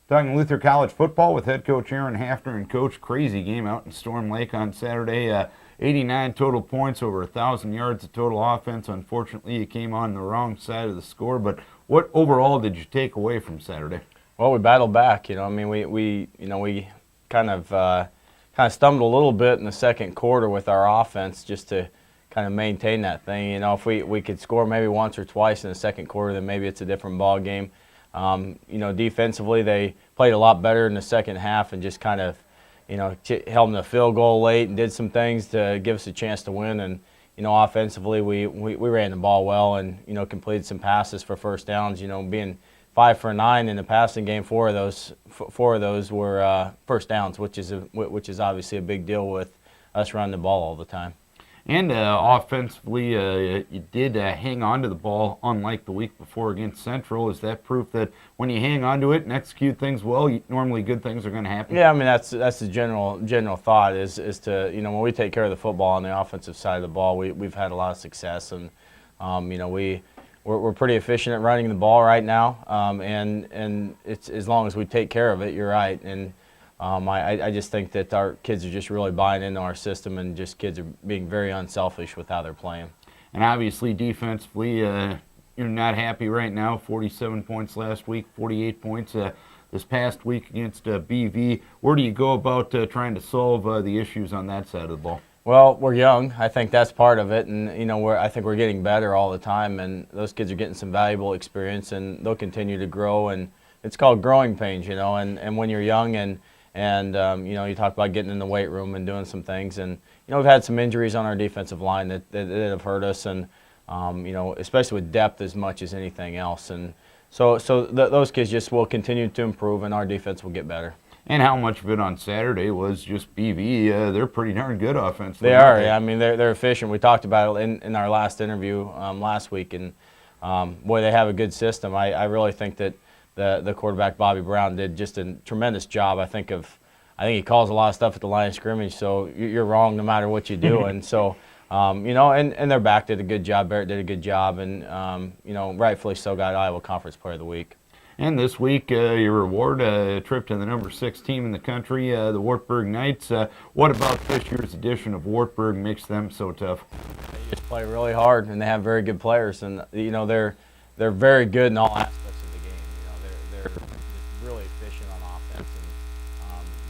Talking Luther College football with head coach Aaron Hafner and coach. Crazy game out in Storm Lake on Saturday. 89 total points, over 1,000 yards of total offense. Unfortunately, you came on the wrong side of the score. But what overall did you take away from Saturday? Well, we battled back. I mean, we kind of stumbled a little bit in the second quarter with our offense just to kind of maintain that thing. If we could score maybe once or twice in the second quarter, then maybe it's a different ball game. Defensively, they played a lot better in the second half and just kind of, held them to a field goal late and did some things to give us a chance to win. And, offensively, we ran the ball well and, completed some passes for first downs. Being 5 for 9 in the passing game, four of those were first downs, which is obviously a big deal with us running the ball all the time. And offensively, you did hang on to the ball, unlike the week before against Central. Is that proof that when you hang on to it and execute things well, normally good things are going to happen? Yeah, I mean that's the general thought is to when we take care of the football on the offensive side of the ball, we've had a lot of success, and we're pretty efficient at running the ball right now, and it's as long as we take care of it, you're right. And I just think that our kids are just really buying into our system, and just kids are being very unselfish with how they're playing. And obviously defensively, you're not happy right now. 47 points last week, 48 points this past week against BV. Where do you go about trying to solve the issues on that side of the ball? Well, we're young. I think that's part of it, and I think we're getting better all the time, and those kids are getting some valuable experience, and they'll continue to grow. And it's called growing pains, and when you're young and you talk about getting in the weight room and doing some things, and we've had some injuries on our defensive line that have hurt us, and especially with depth as much as anything else, and so those kids just will continue to improve, and our defense will get better. And how much of it on Saturday was just BV? They're pretty darn good offensively. They are. Yeah, I mean they're efficient. We talked about it in our last interview last week, and boy, they have a good system. I really think that the quarterback Bobby Brown did just a tremendous job. I think he calls a lot of stuff at the line of scrimmage, so you're wrong no matter what you do. And so and their back did a good job. Barrett did a good job, and rightfully so got Iowa Conference Player of the Week. And this week, your reward, a trip to the number 6 team in the country, the Wartburg Knights. What about this year's edition of Wartburg makes them so tough? They just play really hard, and they have very good players, and they're very good in all aspects of the game. They're just really efficient on offense,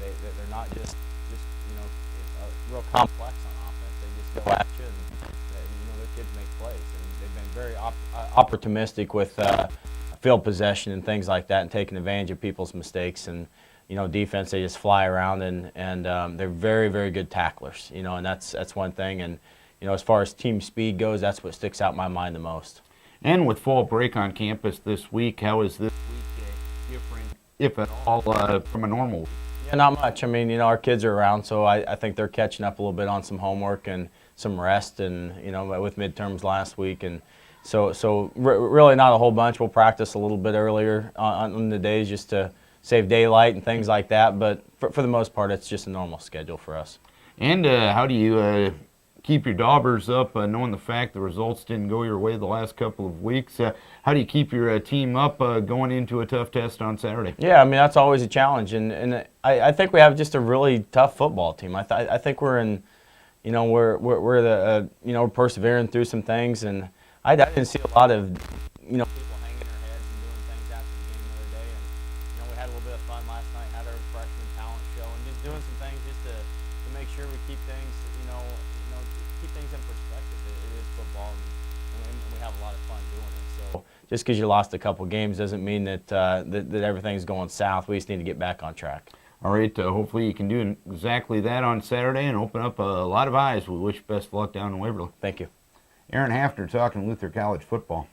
and they're not just real complex on offense. They just go at you, and their kids make plays, and they've been very opportunistic with field possession and things like that, and taking advantage of people's mistakes. And defense, they just fly around, and they're very, very good tacklers. And that's one thing. And as far as team speed goes, that's what sticks out in my mind the most. And with fall break on campus this week, how is this week different, if at all, from a normal week? Yeah, not much. I mean, our kids are around, so I think they're catching up a little bit on some homework and some rest, and with midterms last week, and so really not a whole bunch. We'll practice a little bit earlier on the days just to save daylight and things like that, but for the most part, it's just a normal schedule for us. And how do you keep your daubers up, knowing the fact the results didn't go your way the last couple of weeks? How do you keep your team up going into a tough test on Saturday? Yeah, I mean, that's always a challenge, and I think we have just a really tough football team. I think we're in, we're the we're persevering through some things, and I didn't see a lot of people hanging their heads and doing things after the game the other day, and we had a little bit of fun last night, had our freshman talent show, and just doing some things just to make sure we keep things keep things in perspective. It is football, and we have a lot of fun doing it. So just because you lost a couple games doesn't mean that that everything's going south. We just need to get back on track. All right, hopefully you can do exactly that on Saturday and open up a lot of eyes. We wish you best of luck down in Waverly. Thank you. Aaron Hafner talking Luther College football.